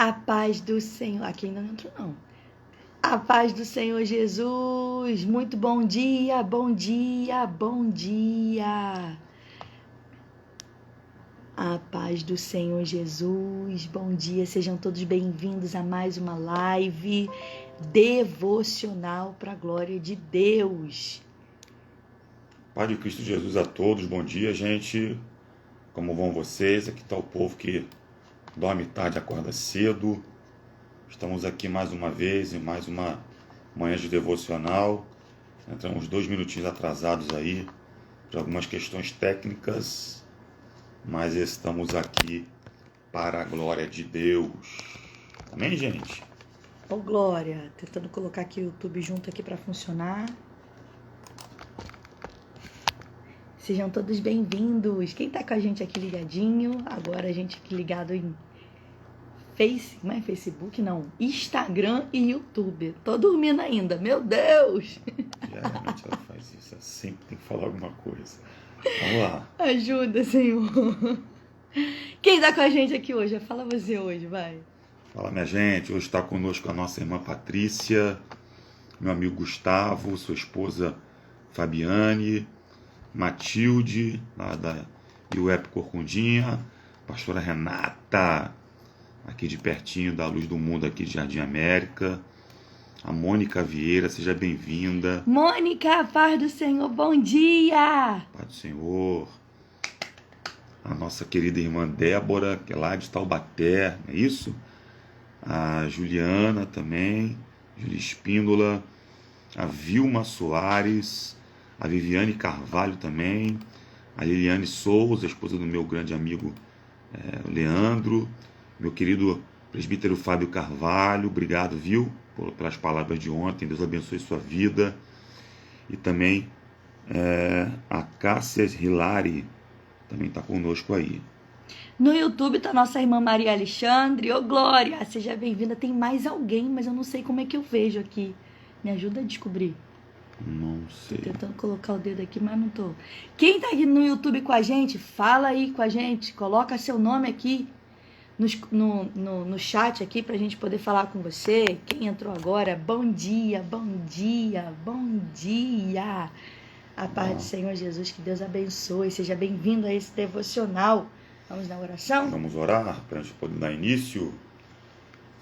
A paz do Senhor. Aqui ainda não entrou, não. A paz do Senhor Jesus. Muito bom dia, bom dia, bom dia. A paz do Senhor Jesus. Bom dia, sejam todos bem-vindos a mais uma live devocional para a glória de Deus. Pai de Cristo Jesus a todos, bom dia, gente. Como vão vocês? Aqui está o povo que dorme tarde, acorda cedo. Estamos aqui mais uma vez em mais uma manhã de devocional. Entramos 2 minutinhos atrasados aí por algumas questões técnicas, mas estamos aqui para a glória de Deus. Amém, gente? Ô, Glória, tentando colocar aqui o YouTube junto aqui para funcionar. Sejam todos bem-vindos. Quem tá com a gente aqui ligadinho, agora a gente aqui ligado em Facebook, não, Instagram e YouTube. Tô dormindo ainda, meu Deus! Diariamente ela faz isso, ela sempre tem que falar alguma coisa. Vamos lá. Ajuda, Senhor. Quem tá com a gente aqui hoje? Fala você hoje, vai. Fala, minha gente. Hoje está conosco a nossa irmã Patrícia, meu amigo Gustavo, sua esposa Fabiane, Matilde, lá da IUEP Corcundinha, pastora Renata, aqui de pertinho da Luz do Mundo, aqui de Jardim América, a Mônica Vieira, seja bem-vinda. Mônica, paz do Senhor, bom dia! Paz do Senhor. A nossa querida irmã Débora, que é lá de Taubaté, não é isso? A Juliana também, Julia Espíndola, a Vilma Soares, a Viviane Carvalho também, a Liliane Souza, esposa do meu grande amigo Leandro, meu querido presbítero Fábio Carvalho, obrigado, viu, pelas palavras de ontem, Deus abençoe sua vida. E também a Cássia Hilari também está conosco aí. No YouTube tá nossa irmã Maria Alexandre. Ô, Glória, seja bem-vinda. Tem mais alguém, mas eu não sei como é que eu vejo aqui. Me ajuda a descobrir. Não sei. Tô tentando colocar o dedo aqui, mas não tô. Quem tá aqui no YouTube com a gente, fala aí com a gente. Coloca seu nome aqui no chat aqui pra gente poder falar com você. Quem entrou agora, bom dia, bom dia, bom dia. A paz do Senhor Jesus, que Deus abençoe. Seja bem-vindo a esse devocional. Vamos na oração? Vamos orar para a gente poder dar início.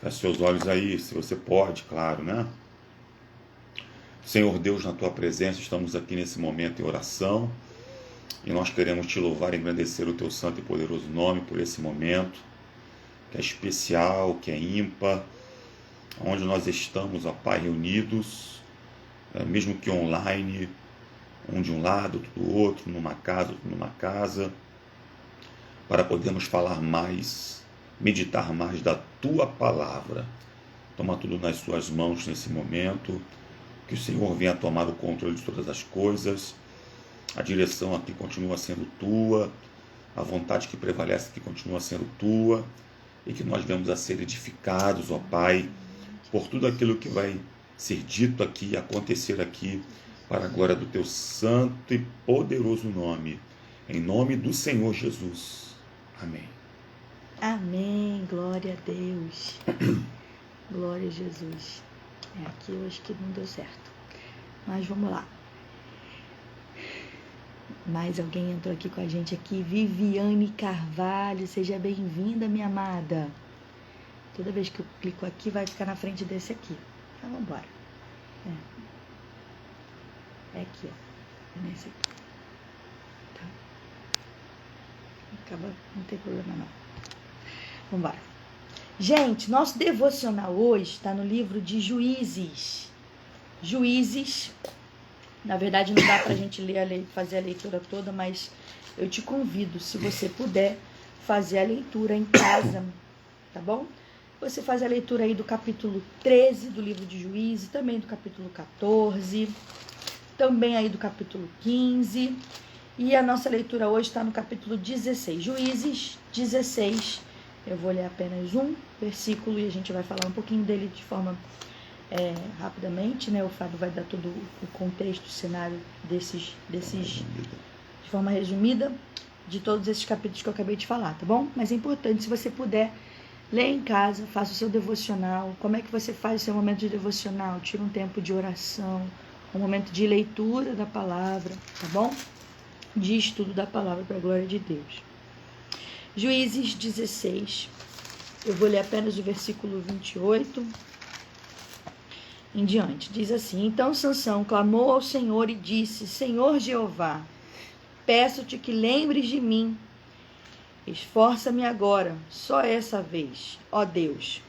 Feche seus olhos aí, se você pode, claro, né? Senhor Deus, na tua presença, estamos aqui nesse momento em oração e nós queremos te louvar e engrandecer o teu santo e poderoso nome por esse momento, que é especial, que é ímpar, onde nós estamos, ó Pai, reunidos, mesmo que online, um de um lado, outro do outro, numa casa, outro numa casa, para podermos falar mais, meditar mais da tua palavra. Toma tudo nas suas mãos nesse momento, que o Senhor venha tomar o controle de todas as coisas. A direção aqui continua sendo tua, a vontade que prevalece aqui continua sendo tua, e que nós venhamos a ser edificados, ó Pai, por tudo aquilo que vai ser dito aqui, acontecer aqui, para a glória do teu santo e poderoso nome, em nome do Senhor Jesus. Amém. Amém. Glória a Deus. Glória a Jesus. Aqui eu acho que não deu certo. Mas vamos lá. Mais alguém entrou aqui com a gente aqui. Viviane Carvalho. Seja bem-vinda, minha amada. Toda vez que eu clico aqui, vai ficar na frente desse aqui. Então, vamos embora. É aqui, ó. É nesse aqui. Tá. Acaba, não tem problema não. Vamos embora. Gente, nosso devocional hoje está no livro de Juízes. Juízes, na verdade não dá pra gente ler fazer a leitura toda, mas eu te convido, se você puder, fazer a leitura em casa, tá bom? Você faz a leitura aí do capítulo 13 do livro de Juízes, também do capítulo 14, também aí do capítulo 15, e a nossa leitura hoje está no capítulo 16, Juízes 16. Eu vou ler apenas um versículo e a gente vai falar um pouquinho dele de forma rapidamente, né? O Fábio vai dar todo o contexto, o cenário desses de forma resumida, de todos esses capítulos que eu acabei de falar, tá bom? Mas é importante, se você puder Leia em casa, faça o seu devocional. Como é que você faz o seu momento de devocional? Tira um tempo de oração, um momento de leitura da palavra, tá bom? De estudo da palavra para a glória de Deus. Juízes 16. Eu vou ler apenas o versículo 28 em diante. Diz assim: Então Sansão clamou ao Senhor e disse: Senhor Jeová, peço-te que lembres de mim. Esforça-me agora, só essa vez, ó Deus,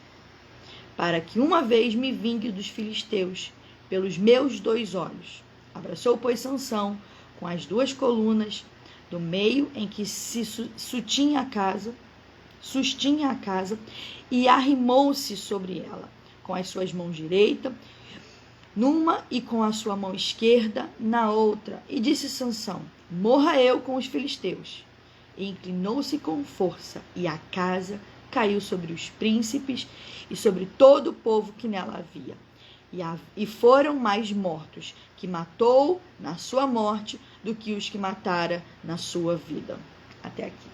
para que uma vez me vingue dos filisteus pelos meus 2 olhos. Abraçou, pois, Sansão com as 2 colunas do meio em que se sustinha a casa, e arrimou-se sobre ela, com as suas mãos direita numa e com a sua mão esquerda na outra. E disse Sansão: morra eu com os filisteus. E inclinou-se com força, e a casa caiu sobre os príncipes e sobre todo o povo que nela havia. E foram mais mortos que matou na sua morte do que os que matara na sua vida. Até aqui.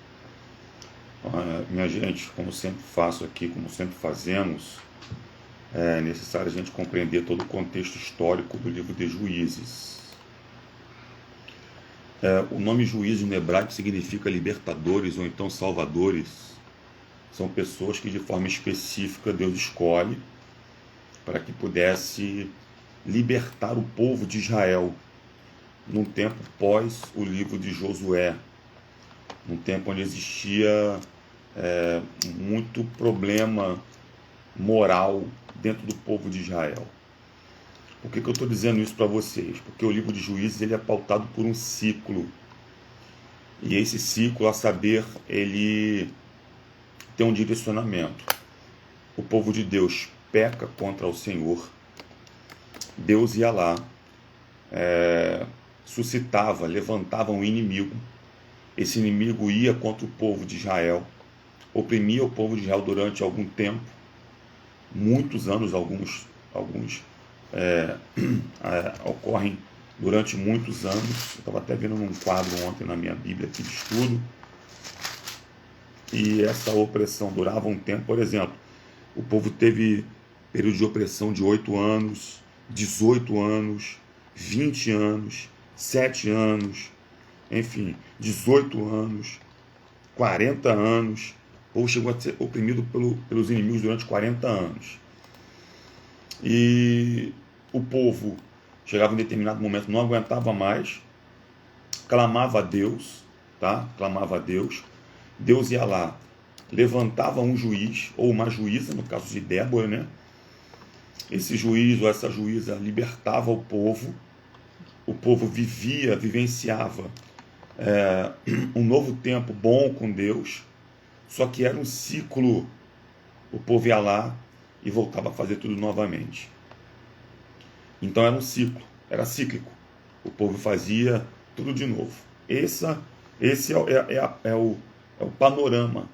Minha gente, como sempre faço aqui, como sempre fazemos, é necessário a gente compreender todo o contexto histórico do livro de Juízes. O nome Juízes no hebraico significa libertadores ou então salvadores. São pessoas que de forma específica Deus escolhe para que pudesse libertar o povo de Israel num tempo pós o livro de Josué, num tempo onde existia muito problema moral dentro do povo de Israel. Por que eu estou dizendo isso para vocês? Porque o livro de Juízes ele é pautado por um ciclo. E esse ciclo, a saber, ele tem um direcionamento. O povo de Deus peca contra o Senhor. Deus ia lá, suscitava, levantava um inimigo. Esse inimigo ia contra o povo de Israel, oprimia o povo de Israel durante algum tempo, muitos anos, alguns ocorrem durante muitos anos. Eu estava até vendo num quadro ontem na minha Bíblia aqui de estudo. E essa opressão durava um tempo. Por exemplo, o povo teve período de opressão de 8 anos, 18 anos, 20 anos, 7 anos, enfim, 18 anos, 40 anos. O povo chegou a ser oprimido pelos inimigos durante 40 anos. E o povo chegava em determinado momento, não aguentava mais, clamava a Deus, tá? Clamava a Deus. Deus ia lá, levantava um juiz, ou uma juíza, no caso de Débora, né? Esse juiz ou essa juíza libertava o povo vivenciava um novo tempo bom com Deus, só que era um ciclo. O povo ia lá e voltava a fazer tudo novamente. Então era um ciclo, era cíclico. O povo fazia tudo de novo. Esse é o panorama,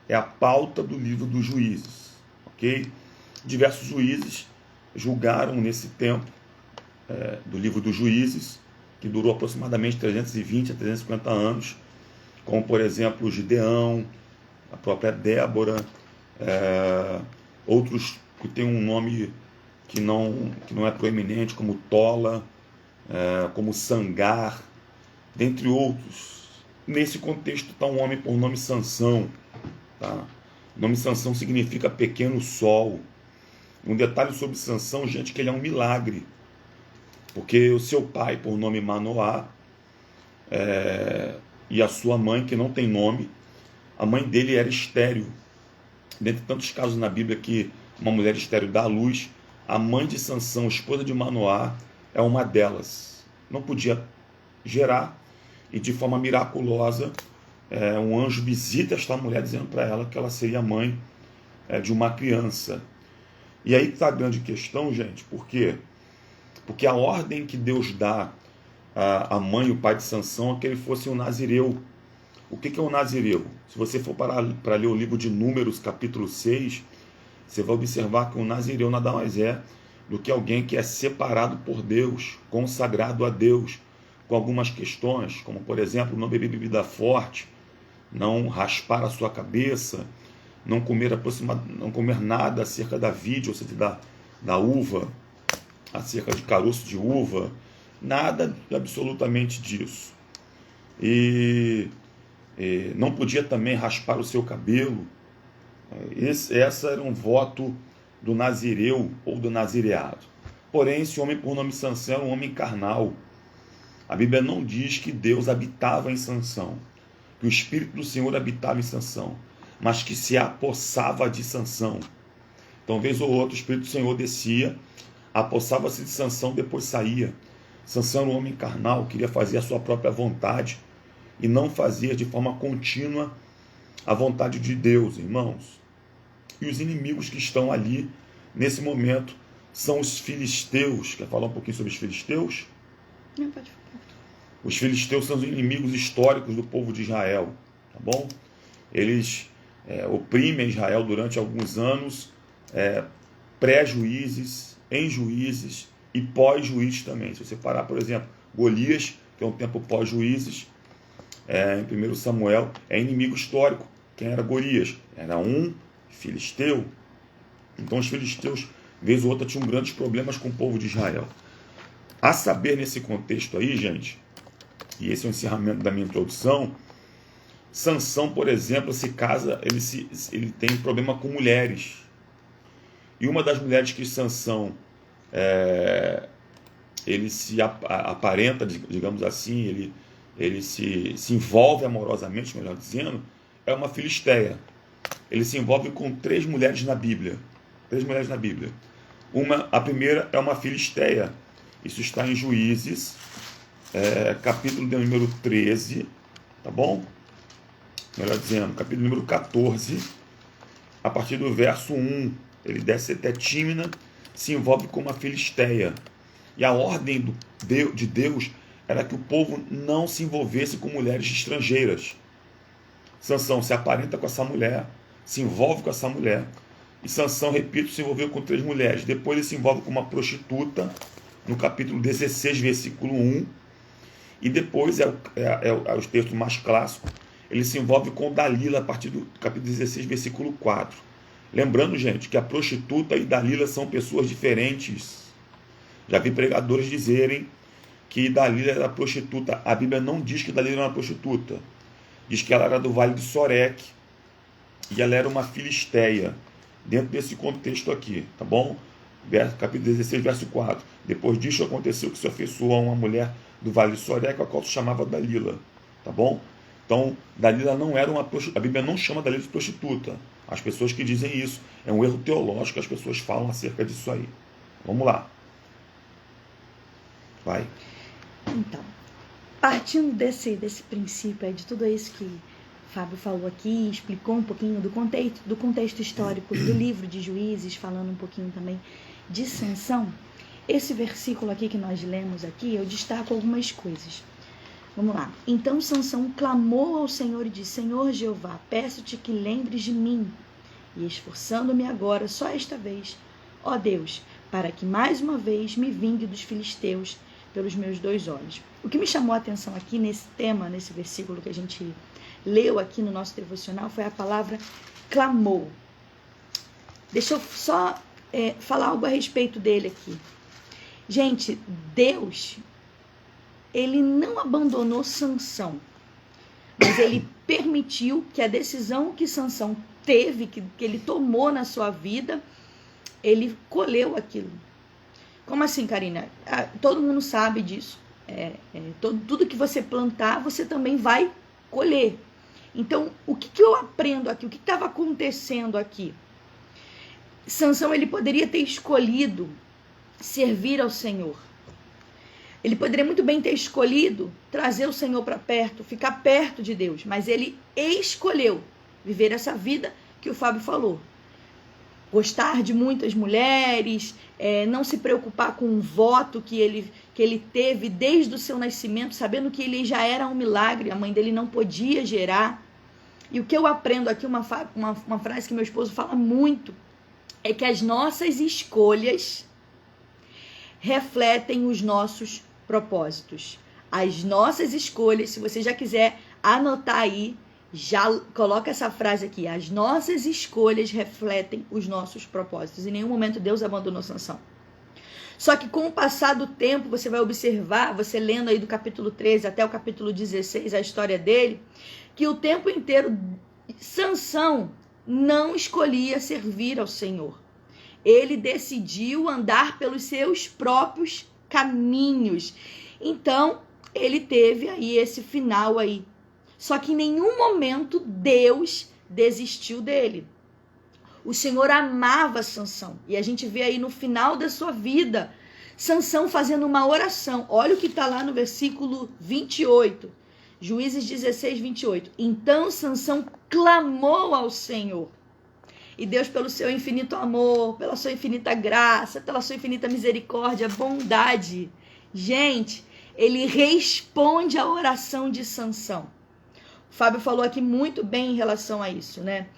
é a pauta do livro dos Juízes. Ok? Diversos juízes julgaram nesse tempo do livro dos Juízes, que durou aproximadamente 320 a 350 anos, como por exemplo Gideão, a própria Débora, outros que têm um nome que não é proeminente, como Tola, como Sangar, dentre outros. Nesse contexto está um homem por nome Sansão. Tá? O nome Sansão significa pequeno sol. Um detalhe sobre Sansão, gente, que ele é um milagre. Porque o seu pai, por nome Manoá, e a sua mãe, que não tem nome, a mãe dele era estéril. Dentre tantos casos na Bíblia que uma mulher estéril dá à luz, a mãe de Sansão, esposa de Manoá, é uma delas. Não podia gerar, e de forma miraculosa, um anjo visita esta mulher dizendo para ela que ela seria mãe de uma criança. E aí está a grande questão, gente. Por quê? Porque a ordem que Deus dá à mãe e o pai de Sansão é que ele fosse um nazireu. O que é um nazireu? Se você for para ler o livro de Números, capítulo 6, você vai observar que um nazireu nada mais é do que alguém que é separado por Deus, consagrado a Deus, com algumas questões, como por exemplo, não beber bebida forte, não raspar a sua cabeça, não comer nada acerca da vide, ou seja, da uva, acerca de caroço de uva, nada absolutamente disso. E não podia também raspar o seu cabelo. Essa era um voto do nazireu ou do nazireado. Porém, esse homem, por nome Sansão, era um homem carnal. A Bíblia não diz que Deus habitava em Sansão, que o Espírito do Senhor habitava em Sansão, mas que se apossava de Sansão. Então, vez ou outra, o Espírito do Senhor descia, apossava-se de Sansão, depois saía. Sansão era um homem carnal, queria fazer a sua própria vontade e não fazia de forma contínua a vontade de Deus, irmãos. E os inimigos que estão ali, nesse momento, são os filisteus. Quer falar um pouquinho sobre os filisteus? Não, pode falar. Os filisteus são os inimigos históricos do povo de Israel, tá bom? Eles oprimem Israel durante alguns anos, pré-juízes, em juízes e pós-juízes também. Se você parar, por exemplo, Golias, que é um tempo pós-juízes, em 1 Samuel, é inimigo histórico. Quem era Golias? Era um filisteu. Então os filisteus, vez ou outra, tinham grandes problemas com o povo de Israel. A saber, nesse contexto aí, gente, e esse é o encerramento da minha introdução, Sansão, por exemplo, se casa, ele tem problema com mulheres. E uma das mulheres que Sansão ele se aparenta, digamos assim, ele se envolve amorosamente, melhor dizendo, é uma filisteia. Ele se envolve com 3 mulheres na Bíblia. 3 mulheres na Bíblia. A primeira é uma filisteia. Isso está em Juízes, capítulo de número 13, tá bom? Melhor dizendo, capítulo número 14, a partir do verso 1, ele desce até Tímina, se envolve com uma filisteia. E a ordem de Deus era que o povo não se envolvesse com mulheres estrangeiras. Sansão se aparenta com essa mulher, se envolve com essa mulher, e Sansão, repito, se envolveu com 3 mulheres. Depois ele se envolve com uma prostituta, no capítulo 16, versículo 1, e depois os textos mais clássicos, ele se envolve com Dalila, a partir do capítulo 16, versículo 4. Lembrando, gente, que a prostituta e Dalila são pessoas diferentes. Já vi pregadores dizerem que Dalila era prostituta. A Bíblia não diz que Dalila era uma prostituta. Diz que ela era do vale de Soreque e ela era uma filisteia, dentro desse contexto aqui, tá bom? Capítulo 16, verso 4. Depois disso aconteceu que se afeiçoou a uma mulher do vale de Soreque, a qual se chamava Dalila, tá bom? Então, Dalila não era uma prostituta. A Bíblia não chama Dalila de prostituta. As pessoas que dizem isso, é um erro teológico que as pessoas falam acerca disso aí. Vamos lá. Vai. Então, partindo desse princípio aí, de tudo isso que o Fábio falou aqui, explicou um pouquinho do contexto histórico do livro de Juízes, falando um pouquinho também de Sansão, esse versículo aqui que nós lemos aqui, eu destaco algumas coisas. Vamos lá. Então Sansão clamou ao Senhor e disse: Senhor Jeová, peço-te que lembres de mim, e esforçando-me agora, só esta vez, ó Deus, para que mais uma vez me vingue dos filisteus pelos meus 2 olhos. O que me chamou a atenção aqui nesse tema, nesse versículo que a gente leu aqui no nosso devocional, foi a palavra clamou. Deixa eu só falar algo a respeito dele aqui. Gente, Deus, ele não abandonou Sansão, mas ele permitiu que a decisão que Sansão teve, que ele tomou na sua vida, ele colheu aquilo. Como assim, Karina? Todo mundo sabe disso. Tudo que você plantar, você também vai colher. Então, o que eu aprendo aqui? O que estava acontecendo aqui? Sansão, ele poderia ter escolhido servir ao Senhor. Ele poderia muito bem ter escolhido trazer o Senhor para perto, ficar perto de Deus, mas ele escolheu viver essa vida que o Fábio falou. Gostar de muitas mulheres, não se preocupar com um voto que ele teve desde o seu nascimento, sabendo que ele já era um milagre, a mãe dele não podia gerar. E o que eu aprendo aqui, uma frase que meu esposo fala muito, é que as nossas escolhas refletem os nossos propósitos. As nossas escolhas, se você já quiser anotar aí, Já coloca essa frase aqui: as nossas escolhas refletem os nossos propósitos. Em nenhum momento Deus abandonou Sansão. Só que com o passar do tempo, você vai observar, você lendo aí do capítulo 13 até o capítulo 16, a história dele, que o tempo inteiro Sansão não escolhia servir ao Senhor. Ele decidiu andar pelos seus próprios caminhos. Então, ele teve aí esse final aí. Só que em nenhum momento Deus desistiu dele. O Senhor amava Sansão. E a gente vê aí no final da sua vida, Sansão fazendo uma oração. Olha o que está lá no versículo 28. Juízes 16, 28. Então Sansão clamou ao Senhor. E Deus, pelo seu infinito amor, pela sua infinita graça, pela sua infinita misericórdia, bondade, gente, ele responde à oração de Sansão. O Fábio falou aqui muito bem em relação a isso, né?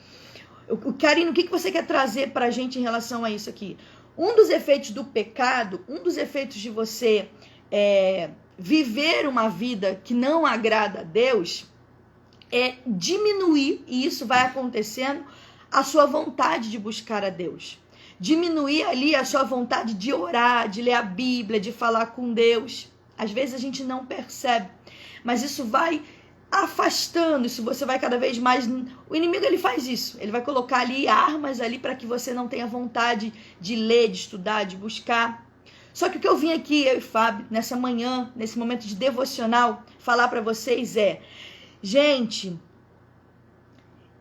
Karine, o que você quer trazer para a gente em relação a isso aqui? Um dos efeitos do pecado, um dos efeitos de você viver uma vida que não agrada a Deus, é diminuir, e isso vai acontecendo, a sua vontade de buscar a Deus. Diminuir ali a sua vontade de orar, de ler a Bíblia, de falar com Deus. Às vezes a gente não percebe, mas isso vai afastando, isso você vai cada vez mais... O inimigo, ele faz isso, ele vai colocar ali armas ali para que você não tenha vontade de ler, de estudar, de buscar. Só que o que eu vim aqui, eu e Fábio, nessa manhã, nesse momento de devocional, falar para vocês é: gente,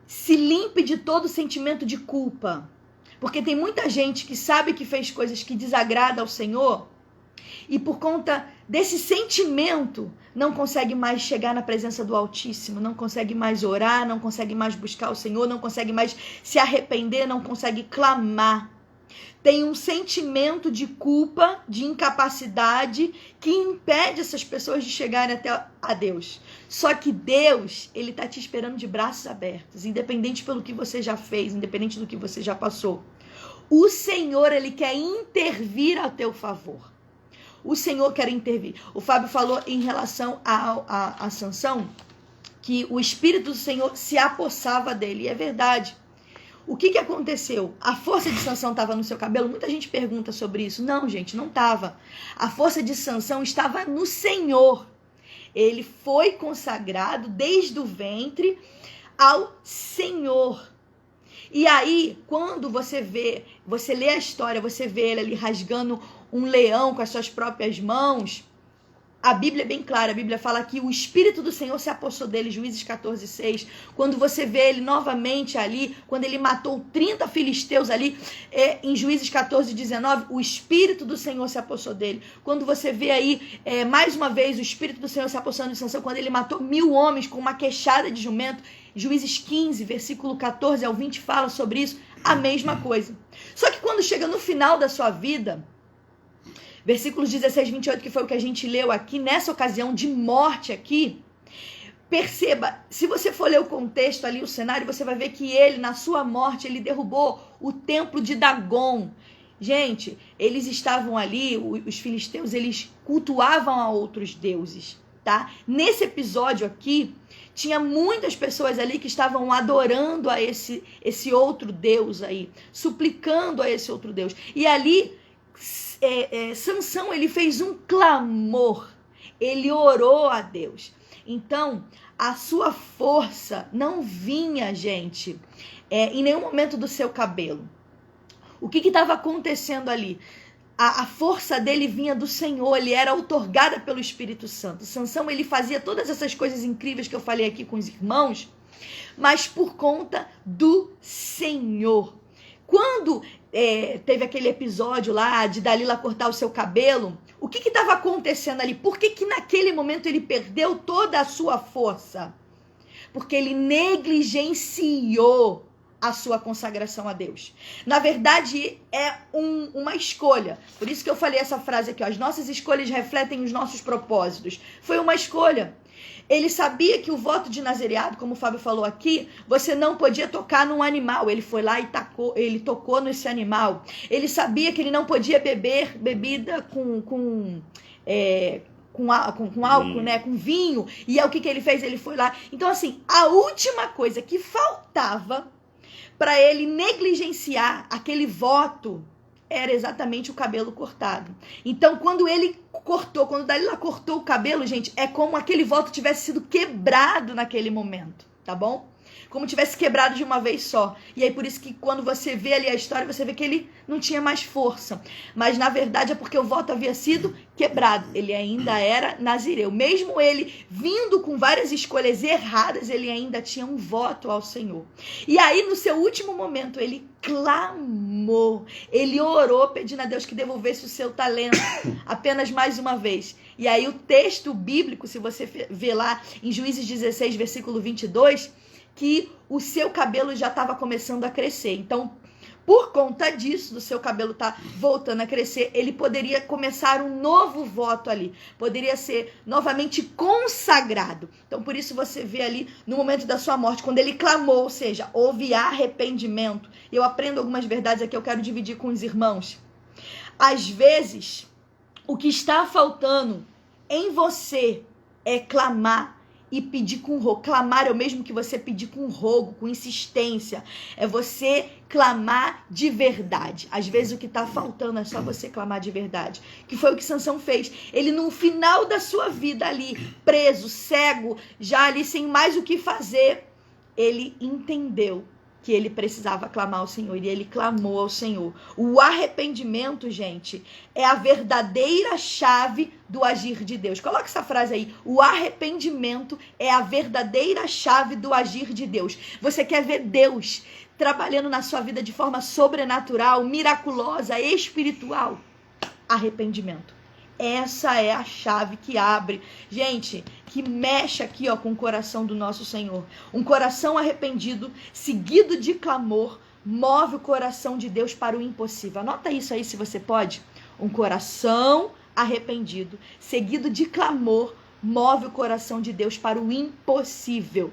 se limpe de todo sentimento de culpa, porque tem muita gente que sabe que fez coisas que desagradam ao Senhor e por conta desse sentimento não consegue mais chegar na presença do Altíssimo, não consegue mais orar, não consegue mais buscar o Senhor, não consegue mais se arrepender, não consegue clamar. Tem um sentimento de culpa, de incapacidade, que impede essas pessoas de chegarem até a Deus. Só que Deus, ele está te esperando de braços abertos, independente pelo que você já fez, independente do que você já passou. O Senhor, ele quer intervir a teu favor. O Senhor quer intervir. O Fábio falou em relação a Sansão, que o Espírito do Senhor se apossava dele, e é verdade. O que aconteceu? A força de Sansão estava no seu cabelo? Muita gente pergunta sobre isso. Não, gente, não estava. A força de Sansão estava no Senhor. Ele foi consagrado desde o ventre ao Senhor. E aí, quando você lê a história, você vê ele ali rasgando um leão com as suas próprias mãos. A Bíblia é bem clara, a Bíblia fala que o Espírito do Senhor se apossou dele, Juízes 14, 6. Quando você vê ele novamente ali, quando ele matou 30 filisteus ali, em Juízes 14, 19, o Espírito do Senhor se apossou dele. Quando você vê aí, mais uma vez, o Espírito do Senhor se apossando de Sansão, quando ele matou 1000 homens com uma queixada de jumento, Juízes 15, versículo 14 ao 20, fala sobre isso, a mesma coisa. Só que quando chega no final da sua vida, versículos 16, 28, que foi o que a gente leu aqui, nessa ocasião de morte aqui, perceba, se você for ler o contexto ali, o cenário, você vai ver que ele, na sua morte, ele derrubou o templo de Dagon. Gente, eles estavam ali, os filisteus, eles cultuavam a outros deuses, tá? Nesse episódio aqui, tinha muitas pessoas ali que estavam adorando a esse outro Deus aí, suplicando a esse outro Deus. E ali, Sansão, ele fez um clamor, ele orou a Deus. Então, a sua força não vinha, gente, em nenhum momento do seu cabelo. O que estava acontecendo ali? A força dele vinha do Senhor, ele era outorgada pelo Espírito Santo. Sansão, ele fazia todas essas coisas incríveis que eu falei aqui com os irmãos, mas por conta do Senhor. Quando teve aquele episódio lá de Dalila cortar o seu cabelo, o que estava acontecendo ali? Por que naquele momento ele perdeu toda a sua força? Porque ele negligenciou a sua consagração a Deus. Na verdade, é uma escolha. Por isso que eu falei essa frase aqui, ó, as nossas escolhas refletem os nossos propósitos. Foi uma escolha. Ele sabia que o voto de nazereado, como o Fábio falou aqui, você não podia tocar num animal. Ele foi lá e ele tocou nesse animal. Ele sabia que ele não podia beber bebida com com álcool, né? Com vinho. E aí o que ele fez? Ele foi lá. Então, assim, a última coisa que faltava para ele negligenciar aquele voto era exatamente o cabelo cortado. Então, quando ele cortou, quando Dalila cortou o cabelo, gente, é como aquele voto tivesse sido quebrado naquele momento, tá bom? Como tivesse quebrado de uma vez só. E aí por isso que quando você vê ali a história, você vê que ele não tinha mais força. Mas na verdade é porque o voto havia sido quebrado. Ele ainda era nazireu. Mesmo ele vindo com várias escolhas erradas, ele ainda tinha um voto ao Senhor. E aí no seu último momento ele clamou. Ele orou pedindo a Deus que devolvesse o seu talento apenas mais uma vez. E aí o texto bíblico, se você vê lá em Juízes 16, versículo 22... que o seu cabelo já estava começando a crescer. Então, por conta disso, do seu cabelo estar voltando a crescer, ele poderia começar um novo voto ali. Poderia ser novamente consagrado. Então, por isso você vê ali, no momento da sua morte, quando ele clamou, ou seja, houve arrependimento. Eu aprendo algumas verdades aqui, eu quero dividir com os irmãos. Às vezes, o que está faltando em você é clamar e pedir com rogo. Clamar é o mesmo que você pedir com rogo, com insistência. É você clamar de verdade. Às vezes o que está faltando é só você clamar de verdade. Que foi o que Sansão fez. Ele no final da sua vida ali, preso, cego, já ali sem mais o que fazer, ele entendeu que ele precisava clamar ao Senhor, e ele clamou ao Senhor. O arrependimento, gente, é a verdadeira chave do agir de Deus. Coloca essa frase aí. O arrependimento é a verdadeira chave do agir de Deus. Você quer ver Deus trabalhando na sua vida de forma sobrenatural, miraculosa, espiritual? Arrependimento. Essa é a chave que abre, gente, que mexe aqui, ó, com o coração do nosso Senhor. Um coração arrependido, seguido de clamor, move o coração de Deus para o impossível. Anota isso aí, se você pode. Um coração arrependido, seguido de clamor, move o coração de Deus para o impossível.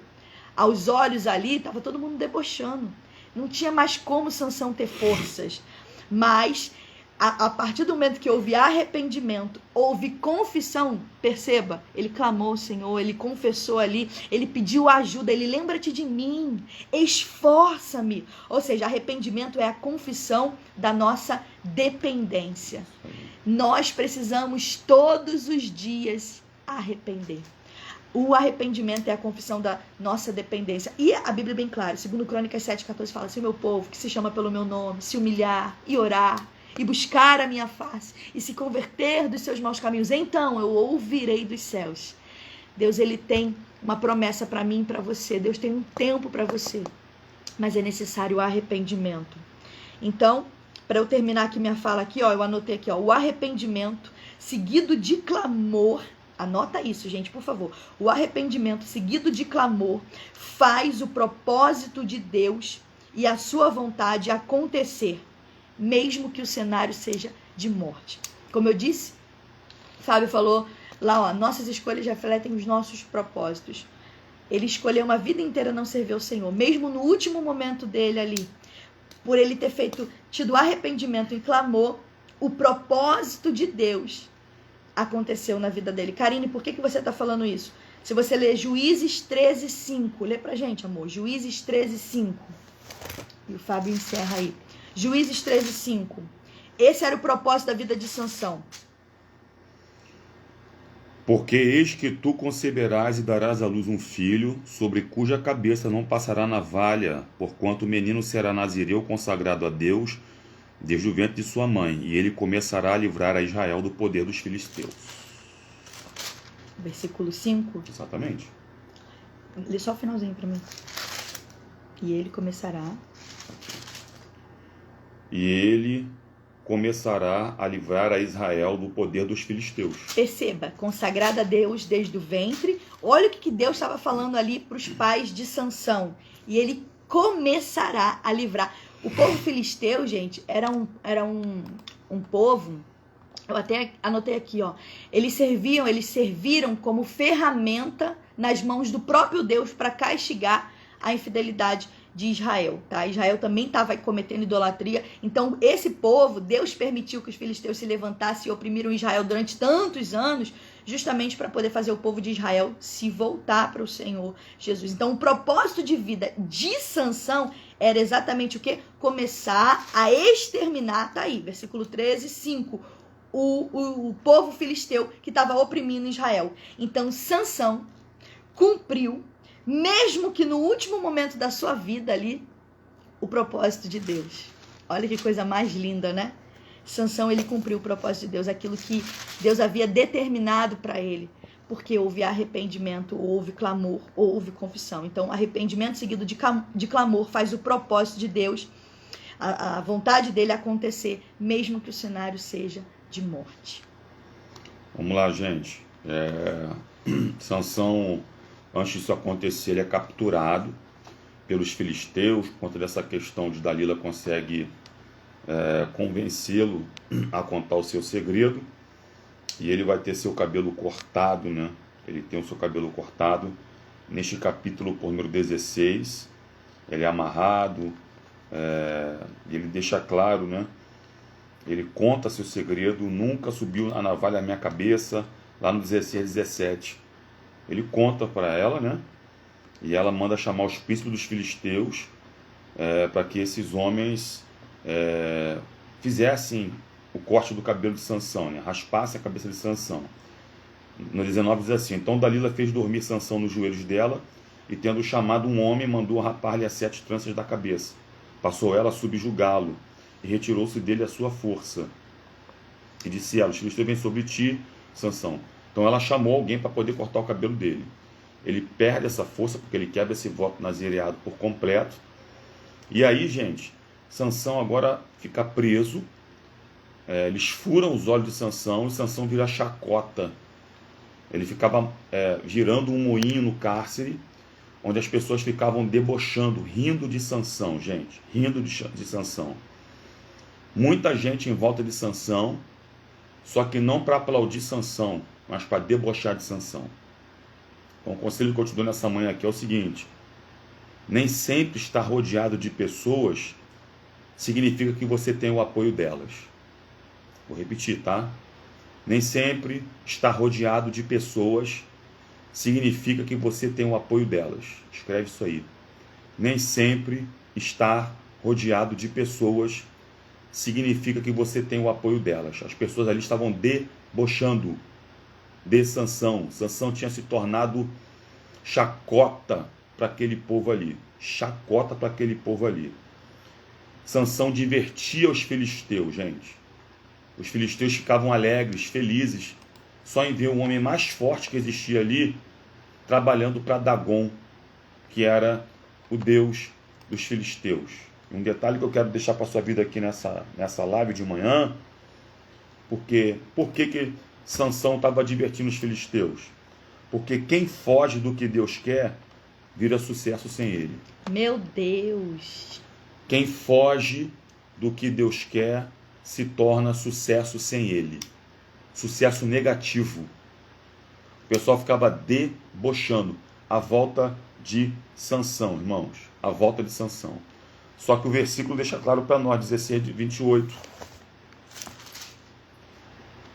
Aos olhos ali, estava todo mundo debochando. Não tinha mais como Sansão ter forças. Mas a partir do momento que houve arrependimento, houve confissão, perceba, ele clamou ao Senhor, ele confessou ali, ele pediu ajuda, ele lembra-te de mim, esforça-me. Ou seja, arrependimento é a confissão da nossa dependência. Nós precisamos todos os dias arrepender. O arrependimento é a confissão da nossa dependência. E a Bíblia é bem clara, 2 Crônicas 7,14 fala assim: meu povo que se chama pelo meu nome, se humilhar e orar, e buscar a minha face, e se converter dos seus maus caminhos, então eu ouvirei dos céus. Deus, ele tem uma promessa para mim e para você. Deus tem um tempo para você. Mas é necessário o arrependimento. Então, para eu terminar aqui minha fala aqui, ó, eu anotei aqui, ó, o arrependimento seguido de clamor. Anota isso, gente, por favor. O arrependimento seguido de clamor faz o propósito de Deus e a sua vontade acontecer, mesmo que o cenário seja de morte. Como eu disse, Fábio falou lá, ó, nossas escolhas refletem os nossos propósitos. Ele escolheu uma vida inteira não servir ao Senhor, mesmo no último momento dele ali, por ele ter tido arrependimento e clamor, o propósito de Deus aconteceu na vida dele. Karine, por que você está falando isso? Se você ler Juízes 13:5, lê pra gente, amor, Juízes 13:5, e o Fábio encerra aí. Juízes 13:5. Esse era o propósito da vida de Sansão. Porque eis que tu conceberás e darás à luz um filho, sobre cuja cabeça não passará navalha, porquanto o menino será nazireu consagrado a Deus, desde o ventre de sua mãe, e ele começará a livrar a Israel do poder dos filisteus. Versículo 5. Exatamente. Lê só o finalzinho para mim. E ele começará a livrar a Israel do poder dos filisteus. Perceba, consagrada a Deus desde o ventre. Olha o que Deus estava falando ali para os pais de Sansão. E ele começará a livrar. O povo filisteu, gente, era um povo, eu até anotei aqui, ó. Eles serviram como ferramenta nas mãos do próprio Deus para castigar a infidelidade de Israel, tá? Israel também estava cometendo idolatria. Então, esse povo, Deus permitiu que os filisteus se levantassem e oprimiram Israel durante tantos anos, justamente para poder fazer o povo de Israel se voltar para o Senhor Jesus. Então, o propósito de vida de Sansão era exatamente o quê? Começar a exterminar, tá aí, versículo 13, 5, o povo filisteu que estava oprimindo Israel. Então, Sansão cumpriu, mesmo que no último momento da sua vida ali, o propósito de Deus. Olha que coisa mais linda, né? Sansão, ele cumpriu o propósito de Deus, aquilo que Deus havia determinado para ele, porque houve arrependimento, houve clamor, houve confissão. Então, arrependimento seguido de clamor faz o propósito de Deus, a vontade dele acontecer, mesmo que o cenário seja de morte. Vamos lá, gente. Sansão, antes disso acontecer, ele é capturado pelos filisteus. Por conta dessa questão de Dalila consegue convencê-lo a contar o seu segredo, e ele vai ter seu cabelo cortado, né? Ele tem o seu cabelo cortado neste capítulo por número 16. Ele é amarrado, e ele deixa claro, né? Ele conta seu segredo: nunca subiu a navalha à minha cabeça, lá no 16, 17. Ele conta para ela, né? E ela manda chamar os príncipes dos filisteus para que esses homens fizessem o corte do cabelo de Sansão, né? Raspassem a cabeça de Sansão. No 19 diz assim: então Dalila fez dormir Sansão nos joelhos dela, e tendo chamado um homem, mandou rapar-lhe as 7 tranças da cabeça. Passou ela a subjugá-lo, e retirou-se dele a sua força. E disse ela: os filisteus vêm sobre ti, Sansão. Então ela chamou alguém para poder cortar o cabelo dele. Ele perde essa força, porque ele quebra esse voto nazireado por completo. E aí, gente, Sansão agora fica preso. Eles furam os olhos de Sansão, e Sansão vira chacota. Ele ficava girando um moinho no cárcere, onde as pessoas ficavam debochando, rindo de Sansão, gente, rindo de Sansão. Muita gente em volta de Sansão, só que não para aplaudir Sansão, mas para debochar de Sansão. Então, o conselho que eu te dou nessa manhã aqui é o seguinte: nem sempre estar rodeado de pessoas significa que você tem o apoio delas. Vou repetir, tá? Nem sempre estar rodeado de pessoas significa que você tem o apoio delas. Escreve isso aí. Nem sempre estar rodeado de pessoas significa que você tem o apoio delas. As pessoas ali estavam debochando de Sansão. Sansão tinha se tornado chacota para aquele povo ali. Chacota para aquele povo ali. Sansão divertia os filisteus, gente. Os filisteus ficavam alegres, felizes, só em ver o homem mais forte que existia ali trabalhando para Dagon, que era o deus dos filisteus. Um detalhe que eu quero deixar para a sua vida aqui nessa live de manhã: por que Sansão estava divertindo os filisteus? Porque quem foge do que Deus quer vira sucesso sem ele. Meu Deus! Quem foge do que Deus quer se torna sucesso sem ele. Sucesso negativo. O pessoal ficava debochando. A volta de Sansão, irmãos. A volta de Sansão. Só que o versículo deixa claro para nós, 16, 28.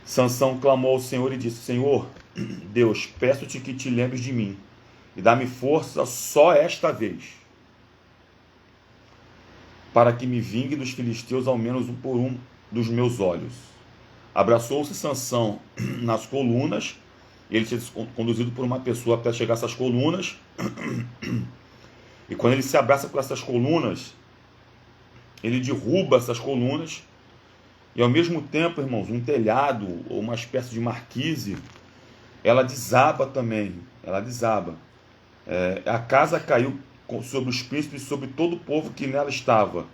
Sansão clamou ao Senhor e disse: Senhor, Deus, peço-te que te lembres de mim e dá-me força só esta vez, para que me vingue dos filisteus ao menos por um dos meus olhos. Abraçou-se Sansão nas colunas. Ele tinha sido conduzido por uma pessoa até chegar a essas colunas. E quando ele se abraça por essas colunas, ele derruba essas colunas. E ao mesmo tempo, irmãos, um telhado ou uma espécie de marquise, ela desaba também. Ela desaba. A casa caiu sobre os príncipes e sobre todo o povo que nela estava.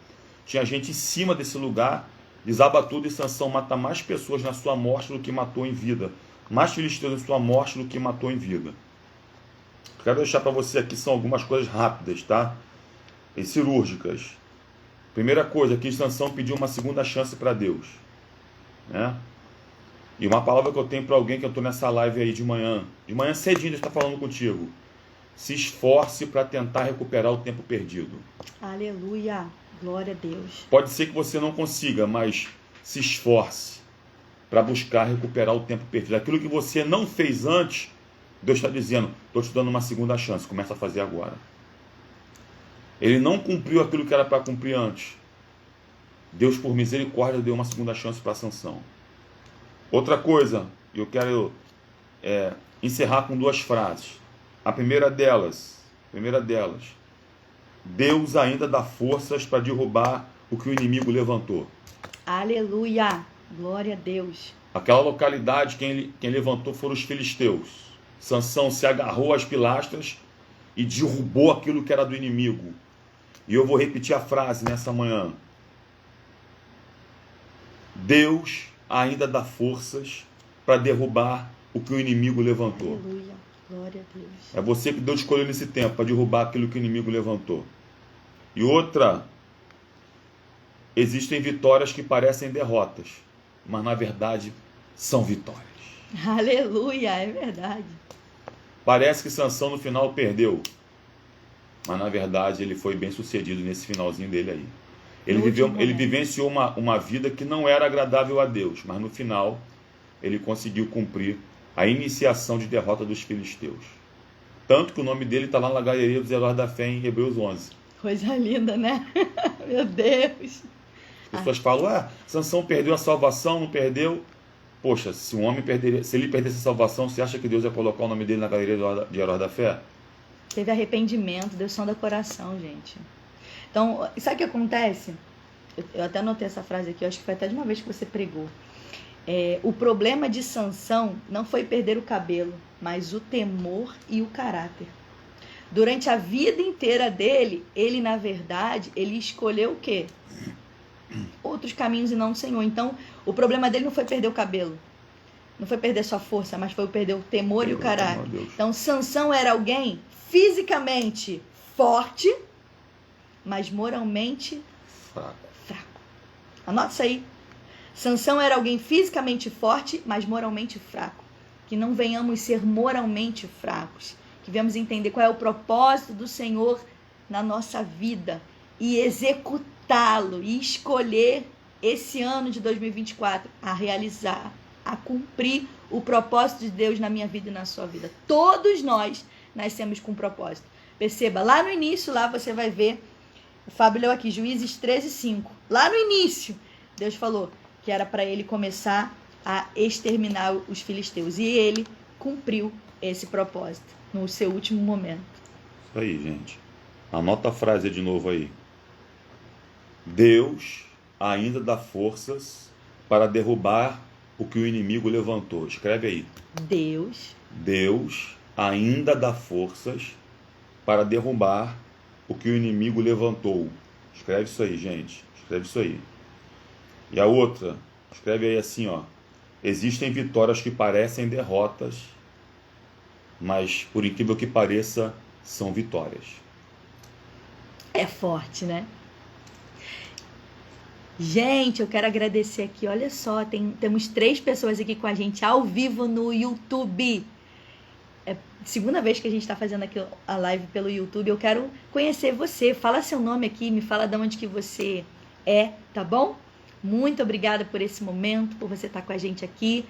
Tinha gente em cima desse lugar. Desaba tudo, e Sansão mata mais pessoas na sua morte do que matou em vida. Mais filisteus na sua morte do que matou em vida. Quero deixar para você aqui, são algumas coisas rápidas, tá? E cirúrgicas. Primeira coisa, que Sansão pediu uma segunda chance para Deus, né? E uma palavra que eu tenho para alguém que eu estou nessa live aí de manhã cedinho, Deus está falando contigo. se esforce para tentar recuperar o tempo perdido. Aleluia. Glória a Deus. Pode ser que você não consiga, mas se esforce para buscar recuperar o tempo perdido. Aquilo que você não fez antes, Deus está dizendo, estou te dando uma segunda chance, começa a fazer agora. Ele não cumpriu aquilo que era para cumprir antes. Deus, por misericórdia, deu uma segunda chance para Sansão. Outra coisa, eu quero encerrar com duas frases. A primeira delas, Deus ainda dá forças para derrubar o que o inimigo levantou. Aleluia. Glória a Deus. Aquela localidade, quem levantou foram os filisteus. Sansão se agarrou às pilastras e derrubou aquilo que era do inimigo. E eu vou repetir a frase nessa manhã. Deus ainda dá forças para derrubar o que o inimigo levantou. Aleluia. Glória a Deus. É você que Deus escolheu nesse tempo para derrubar aquilo que o inimigo levantou. E outra, existem vitórias que parecem derrotas, mas na verdade são vitórias. Aleluia, é verdade. Parece que Sansão no final perdeu, mas na verdade ele foi bem sucedido nesse finalzinho dele aí. Ele vivenciou uma vida que não era agradável a Deus, mas no final ele conseguiu cumprir a iniciação de derrota dos filisteus. Tanto que o nome dele está lá na galeria dos Heróis da Fé em Hebreus 11. Coisa linda, né? Meu Deus. As pessoas falam, Sansão perdeu a salvação, não perdeu? Poxa, se ele perdesse a salvação, você acha que Deus ia colocar o nome dele na galeria de Heróis da Fé? Teve arrependimento, deu som do coração, gente. Então, sabe o que acontece? Eu até anotei essa frase aqui, eu acho que foi até de uma vez que você pregou. O problema de Sansão não foi perder o cabelo, mas o temor e o caráter. Durante a vida inteira dele, ele, na verdade, ele escolheu o quê? Outros caminhos e não o Senhor. Então, o problema dele não foi perder o cabelo, não foi perder sua força, mas foi perder o temor e o caráter. Então, Sansão era alguém fisicamente forte, mas moralmente fraco. Anota isso aí. Sansão era alguém fisicamente forte, mas moralmente fraco. Que não venhamos ser moralmente fracos. Que venhamos entender qual é o propósito do Senhor na nossa vida e executá-lo e escolher esse ano de 2024 a realizar, a cumprir o propósito de Deus na minha vida e na sua vida. Todos nós nascemos com um propósito. Perceba, lá no início, lá você vai ver, o Fábio leu aqui, Juízes 13:5. Lá no início, Deus falou que era para ele começar a exterminar os filisteus. E ele cumpriu esse propósito no seu último momento. Isso aí, gente. Anota a frase de novo aí. Deus ainda dá forças para derrubar o que o inimigo levantou. Escreve aí. Deus ainda dá forças para derrubar o que o inimigo levantou. Escreve isso aí, gente. Escreve isso aí. E a outra, escreve aí assim, ó. Existem vitórias que parecem derrotas, mas, por incrível que pareça, são vitórias. É forte, né? Gente, eu quero agradecer aqui, olha só, temos 3 pessoas aqui com a gente ao vivo no YouTube. É a segunda vez que a gente está fazendo aqui a live pelo YouTube. Eu quero conhecer você, fala seu nome aqui, me fala de onde que você é, tá bom? Muito obrigada por esse momento, por você estar com a gente aqui.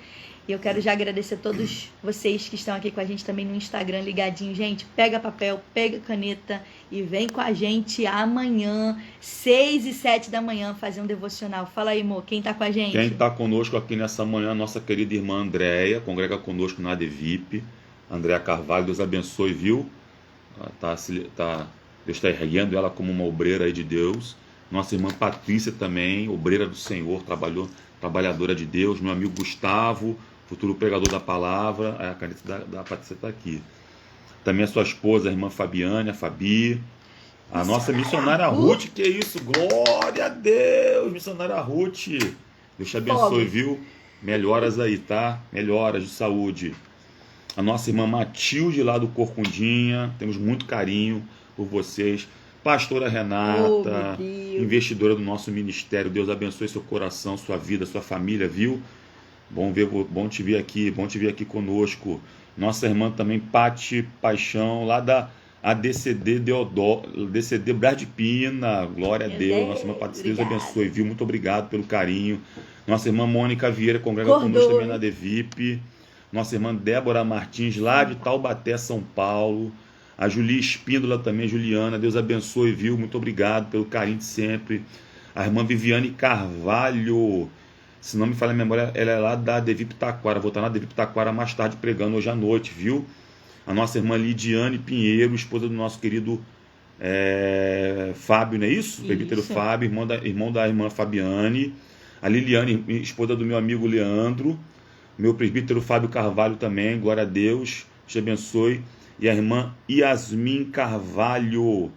E eu quero já agradecer a todos vocês que estão aqui com a gente também no Instagram, ligadinho. Gente, pega papel, pega caneta e vem com a gente amanhã, 6 e 7 da manhã, fazer um devocional. Fala aí, amor, quem está com a gente? Quem está conosco aqui nessa manhã, nossa querida irmã Andréia, congrega conosco na ADVIP. Andréia Carvalho, Deus abençoe, viu? Deus está erguendo ela como uma obreira aí de Deus. Nossa irmã Patrícia também, obreira do Senhor, trabalhadora de Deus. Meu amigo Gustavo, futuro pregador da palavra. A caneta da Patrícia está aqui. Também a sua esposa, a irmã Fabiane, a Fabi. A nossa missionária Ruth, que isso, glória a Deus, missionária Ruth. Deus te abençoe, viu? Melhoras aí, tá? Melhoras de saúde. A nossa irmã Matilde lá do Corcundinha, temos muito carinho por vocês. Pastora Renata, investidora do nosso ministério, Deus abençoe seu coração, sua vida, sua família, viu? Bom te ver aqui conosco. Nossa irmã também, Pati Paixão, lá da ADCD DCD Brás de Pina. Glória a Deus. Nossa irmã Pati, Deus abençoe, viu? Muito obrigado pelo carinho. Nossa irmã Mônica Vieira congrega conosco também na DVIP. Nossa irmã Débora Martins, lá de Taubaté, São Paulo. A Julia Espíndola também, Juliana, Deus abençoe, viu? Muito obrigado pelo carinho de sempre. A irmã Viviane Carvalho, se não me falha a memória, ela é lá da DVIP Taquara. Vou estar na DVIP Taquara mais tarde pregando hoje à noite, viu? A nossa irmã Lidiane Pinheiro, esposa do nosso querido Fábio, não é isso? Presbítero Fábio, irmão da irmã Fabiane. A Liliane, esposa do meu amigo Leandro. Meu presbítero Fábio Carvalho também, glória a Deus, te abençoe. E a irmã Yasmin Carvalho,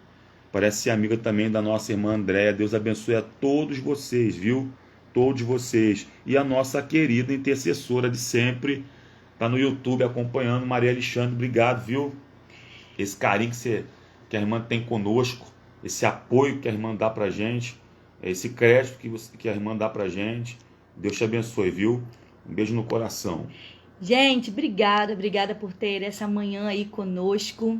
parece ser amiga também da nossa irmã Andréa. Deus abençoe a todos vocês, viu? Todos vocês. E a nossa querida intercessora de sempre, está no YouTube acompanhando, Maria Alexandre, obrigado, viu? Esse carinho que a irmã tem conosco, esse apoio que a irmã dá pra gente, esse crédito que a irmã dá pra gente. Deus te abençoe, viu? Um beijo no coração. Gente, obrigada por ter essa manhã aí conosco.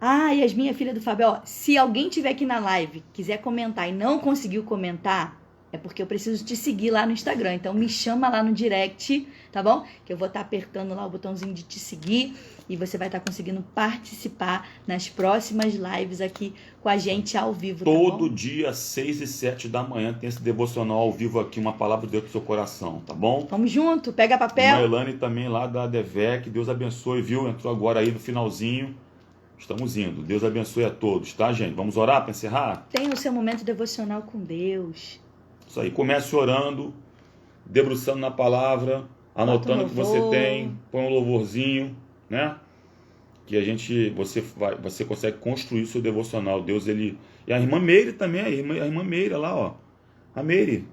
Yasmin, filha do Fábio, se alguém tiver aqui na live, quiser comentar e não conseguiu comentar, é porque eu preciso te seguir lá no Instagram. Então me chama lá no direct, tá bom? Que eu vou estar apertando lá o botãozinho de te seguir e você vai estar conseguindo participar nas próximas lives aqui com a gente ao vivo, tá bom? Todo dia, 6 e 7 da manhã, tem esse devocional ao vivo aqui, uma palavra de Deus pro seu coração, tá bom? Vamos junto, pega papel. A Elane também lá da DEVEC, Deus abençoe, viu? Entrou agora aí no finalzinho. Estamos indo. Deus abençoe a todos, tá, gente? Vamos orar para encerrar? Tenha o seu momento devocional com Deus. Isso aí, comece orando, debruçando na palavra, anotando o que você tem, põe um louvorzinho, né? Que você consegue construir o seu devocional. Deus, ele... E a irmã Meire também, a irmã Meire lá, ó. A Meire.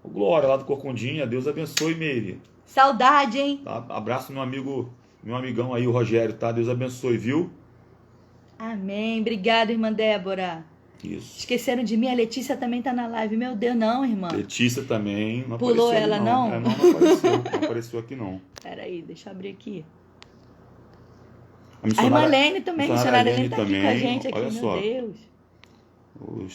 Glória lá do Corcundinha. Deus abençoe, Meire. Saudade, hein? Tá? Abraço meu amigão aí, o Rogério, tá? Deus abençoe, viu? Amém. Obrigada, irmã Débora. Isso. Esqueceram de mim, a Letícia também tá na live. Meu Deus, não, irmã. Letícia também. Não pulou apareceu ela, não? Não apareceu. Não apareceu aqui, não. Peraí, deixa eu abrir aqui. A irmã Lene também. A missionária Lene tá também, aqui com a gente. Aqui, olha meu só. Deus.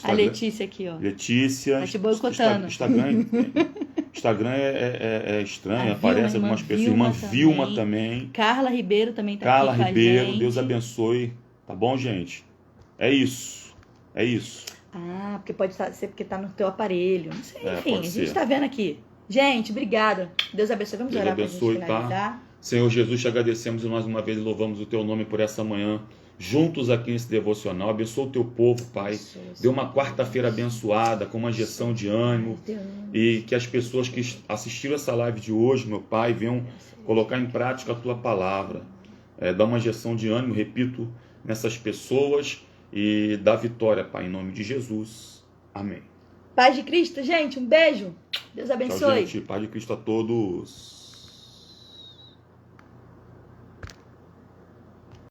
A Letícia aqui, ó. Letícia. Tá te boicotando. Instagram é estranho, A aparece Vilma, algumas pessoas. Irmã Vilma também. Carla Ribeiro também tá Carla aqui com Ribeiro, a gente. Deus abençoe. Tá bom, gente? É isso. É isso. Porque pode ser porque tá no teu aparelho. Não sei, enfim, a gente ser. tá vendo aqui. Gente, obrigada. Deus abençoe. Vamos Deus orar abençoe, pra gente finalizar. tá? Senhor Jesus, te agradecemos e mais uma vez louvamos o teu nome por essa manhã. Juntos aqui nesse devocional. Abençoa o teu povo, Pai. Dê uma quarta-feira abençoada, com uma injeção de ânimo. E que as pessoas que assistiram essa live de hoje, meu Pai, venham colocar em prática a tua palavra. Dá uma injeção de ânimo, repito, nessas pessoas e dá vitória, Pai, em nome de Jesus. Amém. Paz de Cristo, gente. Um beijo. Deus abençoe. Tchau, gente. Paz de Cristo a todos.